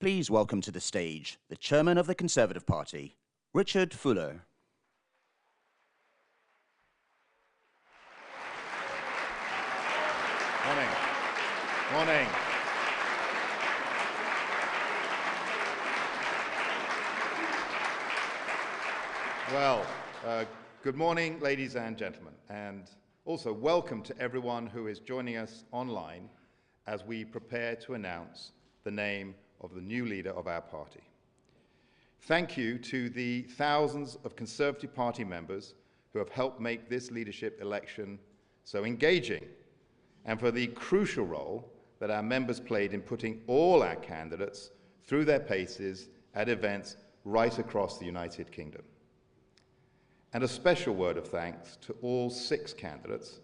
Please welcome to the stage the Chairman of the Conservative Party, Richard Fuller. Morning. Morning. Well, good morning, ladies and gentlemen, and also welcome to everyone who is joining us online as we prepare to announce the name of the new leader of our party. Thank you to the thousands of Conservative Party members who have helped make this leadership election so engaging, and for the crucial role that our members played in putting all our candidates through their paces at events right across the United Kingdom. And a special word of thanks to all 6 candidates,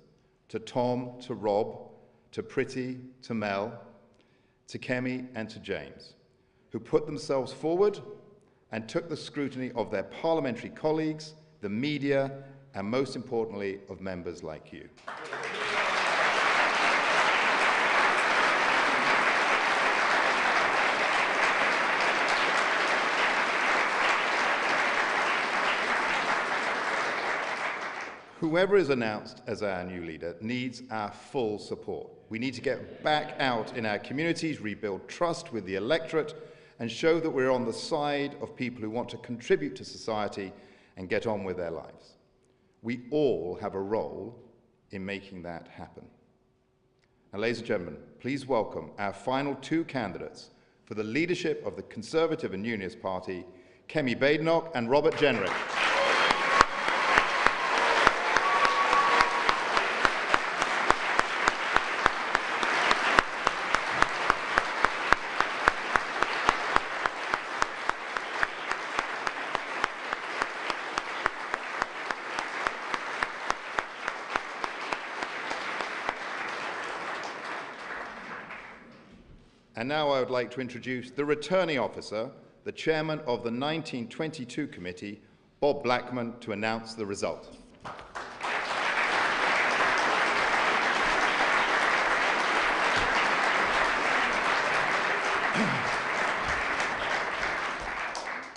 to Tom, to Rob, to Priti, to Mel, to KEMI and to James, who put themselves forward and took the scrutiny of their parliamentary colleagues, the media, and most importantly, of members like you. Whoever is announced as our new leader needs our full support. We need to get back out in our communities, rebuild trust with the electorate, and show that we're on the side of people who want to contribute to society and get on with their lives. We all have a role in making that happen. Now, ladies and gentlemen, please welcome our final 2 candidates for the leadership of the Conservative and Unionist Party, KEMI Badenoch and Robert Jenrick. And now I would like to introduce the returning officer, the chairman of the 1922 committee, Bob Blackman, to announce the result.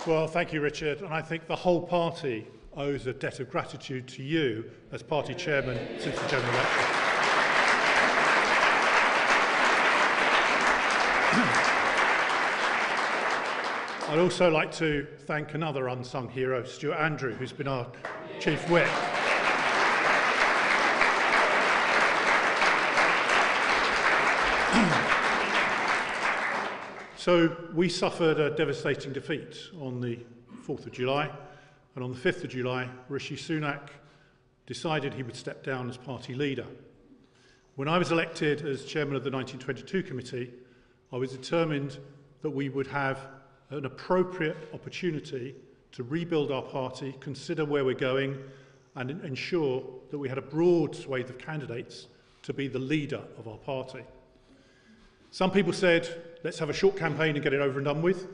Well, thank you, Richard. And I think the whole party owes a debt of gratitude to you as party chairman since the general election. I'd also like to thank another unsung hero, Stuart Andrew, who's been our chief whip. So we suffered a devastating defeat on the 4th of July, and on the 5th of July, Rishi Sunak decided he would step down as party leader. When I was elected as chairman of the 1922 committee, I was determined that we would have an appropriate opportunity to rebuild our party, consider where we're going, and ensure that we had a broad swathe of candidates to be the leader of our party. Some people said, let's have a short campaign and get it over and done with.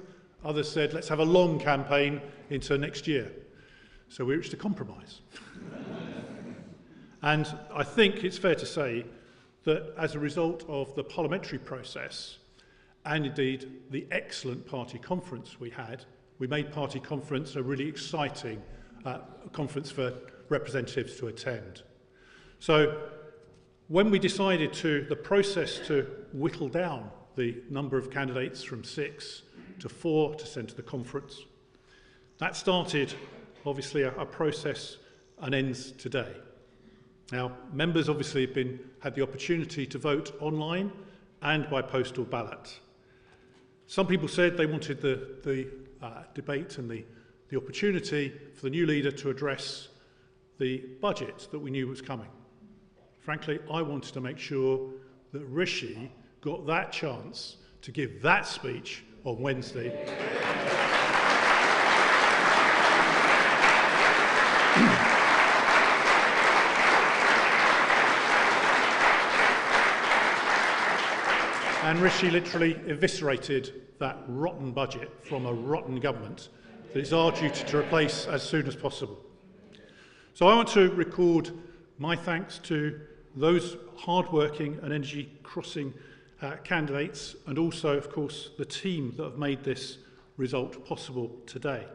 Others said, let's have a long campaign into next year. So we reached a compromise. And I think it's fair to say that as a result of the parliamentary process, and indeed the excellent party conference we had, we made party conference a really exciting conference for representatives to attend. So when we decided the process to whittle down the number of candidates from 6 to 4 to send to the conference, that started obviously a process and ends today. Now, members obviously have had the opportunity to vote online and by postal ballot. Some people said they wanted the debate and the opportunity for the new leader to address the budget that we knew was coming. Frankly, I wanted to make sure that Rishi got that chance to give that speech on Wednesday. And Rishi literally eviscerated that rotten budget from a rotten government that it's our duty to replace as soon as possible. So I want to record my thanks to those hard-working and energy-crossing candidates, and also, of course, the team that have made this result possible today.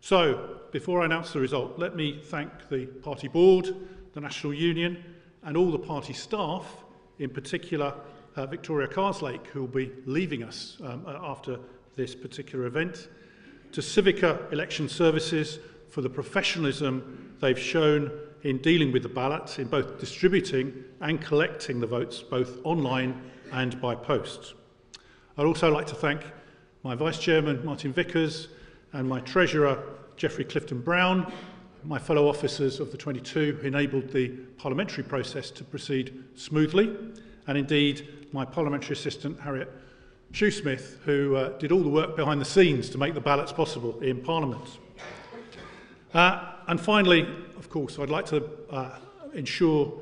So, before I announce the result, let me thank the party board, the National Union, and all the party staff, in particular Victoria Carslake, who will be leaving us after this particular event, to Civica Election Services for the professionalism they've shown in dealing with the ballots, in both distributing and collecting the votes, both online and by post. I'd also like to thank my Vice Chairman, Martin Vickers, and my Treasurer, Geoffrey Clifton-Brown, my fellow officers of the 22 who enabled the parliamentary process to proceed smoothly, and indeed my parliamentary assistant, Harriet Shoesmith, who did all the work behind the scenes to make the ballots possible in Parliament. And finally, of course, I'd like to ensure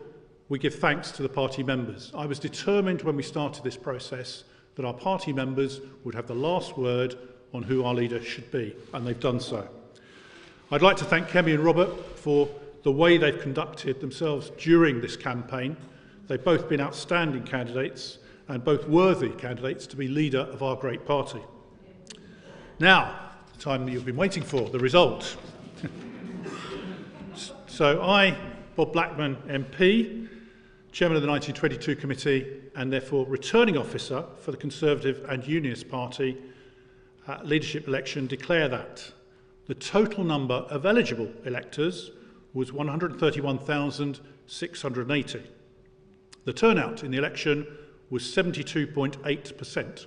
we give thanks to the party members. I was determined when we started this process that our party members would have the last word on who our leader should be, and they've done so. I'd like to thank KEMI and Robert for the way they've conducted themselves during this campaign. They've both been outstanding candidates and both worthy candidates to be leader of our great party. Now, the time that you've been waiting for, the result. So I, Bob Blackman MP, Chairman of the 1922 Committee and therefore returning officer for the Conservative and Unionist Party leadership election, declare that the total number of eligible electors was 131,680. The turnout in the election was 72.8%.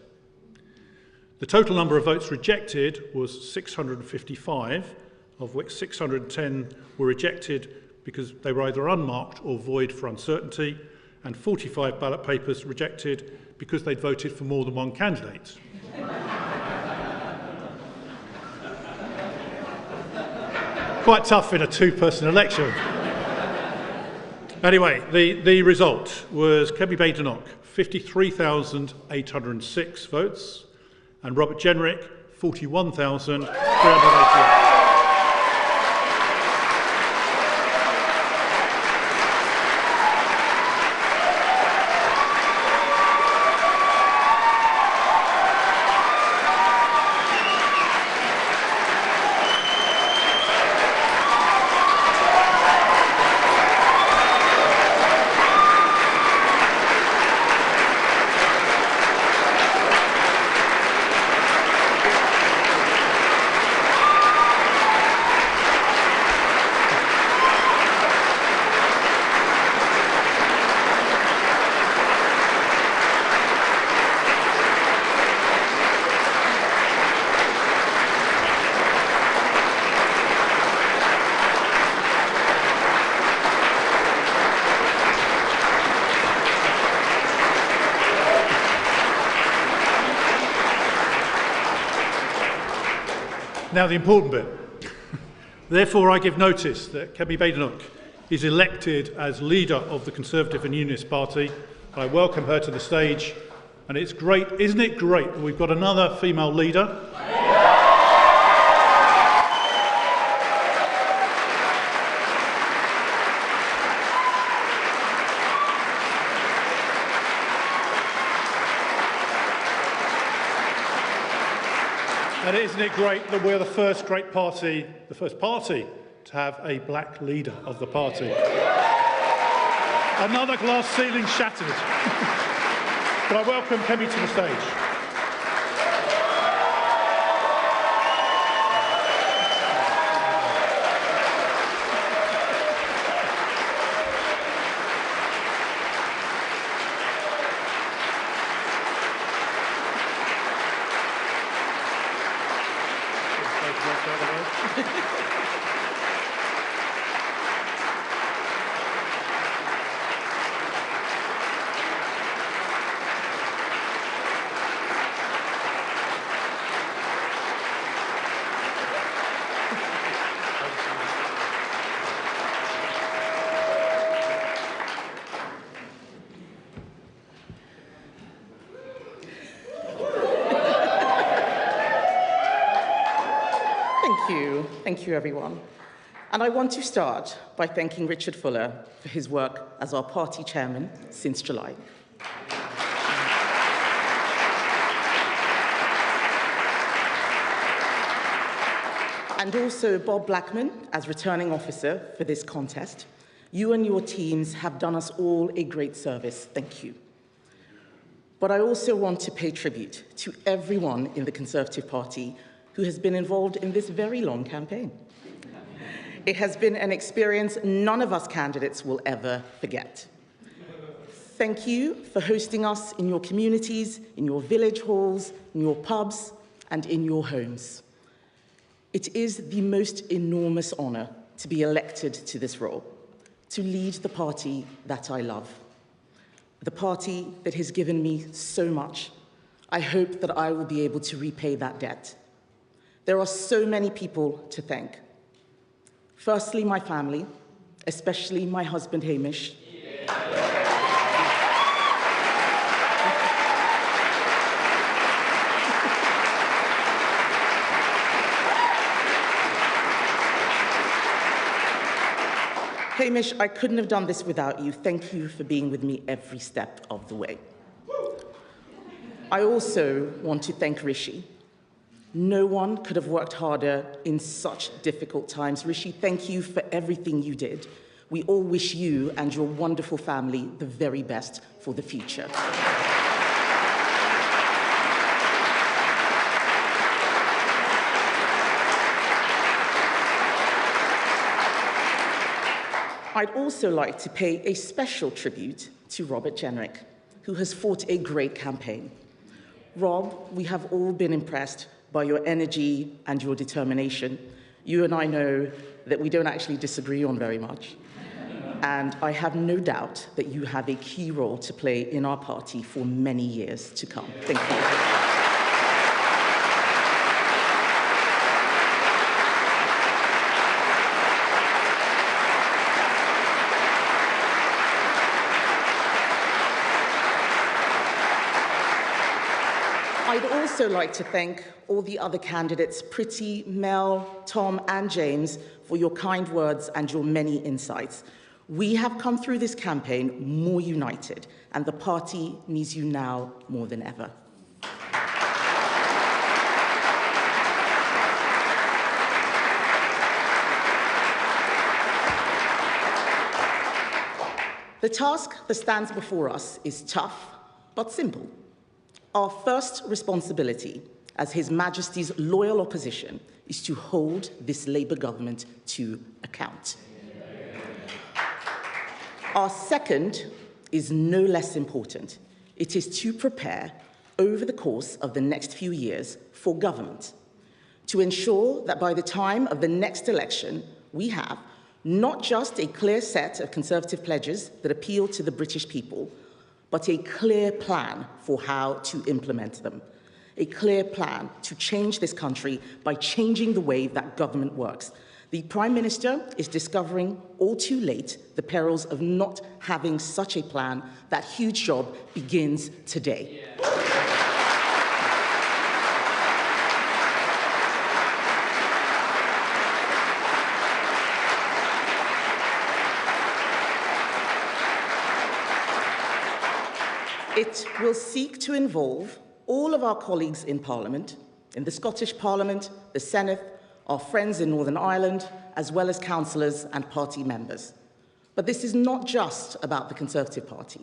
The total number of votes rejected was 655, of which 610 were rejected because they were either unmarked or void for uncertainty, and 45 ballot papers rejected because they'd voted for more than one candidate. Quite tough in a two-person election. Anyway, the result was KEMI Badenoch, 53,806 votes, and Robert Jenrick, 41,388. Now the important bit. Therefore, I give notice that KEMI Badenoch is elected as leader of the Conservative and Unionist Party. I welcome her to the stage, and it's great, isn't it great that we've got another female leader? And isn't it great that we're the first party to have a black leader of the party? Another glass ceiling shattered. But I welcome KEMI to the stage. Thank you, everyone. And I want to start by thanking Richard Fuller for his work as our party chairman since July. and also Bob Blackman as returning officer for this contest. You and your teams have done us all a great service. Thank you. But I also want to pay tribute to everyone in the Conservative Party who has been involved in this very long campaign. It has been an experience none of us candidates will ever forget. Thank you for hosting us in your communities, in your village halls, in your pubs, and in your homes. It is the most enormous honor to be elected to this role, to lead the party that I love, the party that has given me so much. I hope that I will be able to repay that debt. There are so many people to thank. Firstly, my family, especially my husband, Hamish. Hamish, I couldn't have done this without you. Thank you for being with me every step of the way. I also want to thank Rishi. No one could have worked harder in such difficult times. Rishi, thank you for everything you did. We all wish you and your wonderful family the very best for the future. I'd also like to pay a special tribute to Robert Jenrick, who has fought a great campaign. Rob, we have all been impressed by your energy and your determination. You and I know that we don't actually disagree on very much. And I have no doubt that you have a key role to play in our party for many years to come. Thank you. I'd also like to thank all the other candidates, Priti, Mel, Tom, and James, for your kind words and your many insights. We have come through this campaign more united, and the party needs you now more than ever. The task that stands before us is tough, but simple. Our first responsibility as His Majesty's loyal opposition is to hold this Labour government to account. Our second is no less important. It is to prepare over the course of the next few years for government, to ensure that by the time of the next election, we have not just a clear set of Conservative pledges that appeal to the British people, but a clear plan for how to implement them. A clear plan to change this country by changing the way that government works. The Prime Minister is discovering all too late the perils of not having such a plan. That huge job begins today. It will seek to involve all of our colleagues in Parliament, in the Scottish Parliament, the Senate, our friends in Northern Ireland, as well as councillors and party members. But this is not just about the Conservative Party.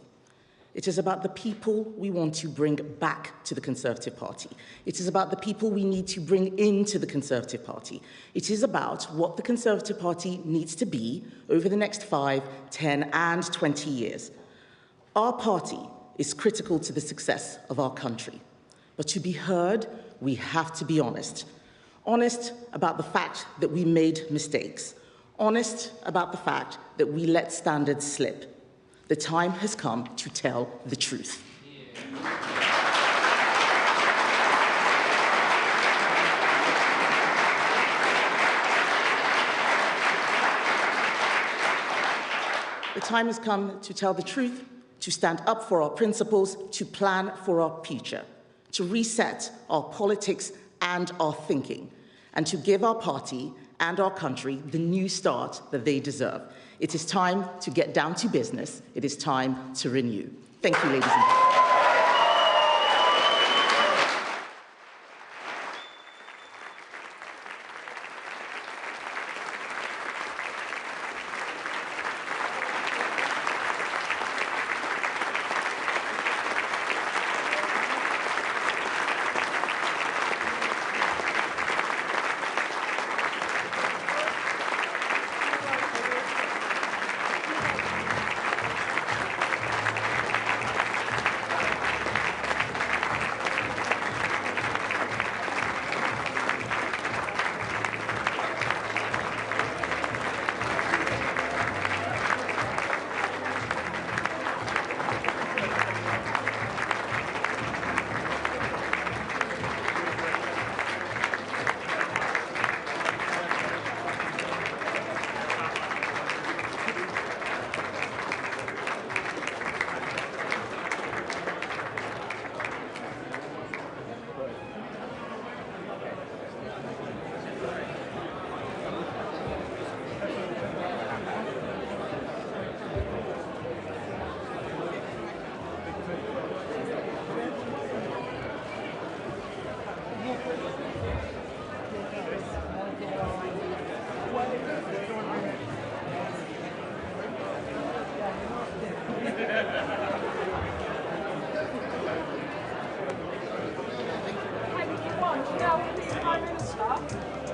It is about the people we want to bring back to the Conservative Party. It is about the people we need to bring into the Conservative Party. It is about what the Conservative Party needs to be over the next 5, 10, and 20 years. Our party is critical to the success of our country. But to be heard, we have to be honest. Honest about the fact that we made mistakes. Honest about the fact that we let standards slip. The time has come to tell the truth. The time has come to tell the truth, to stand up for our principles, to plan for our future, to reset our politics and our thinking, and to give our party and our country the new start that they deserve. It is time to get down to business. It is time to renew. Thank you, ladies and gentlemen. Now, please, Prime Minister.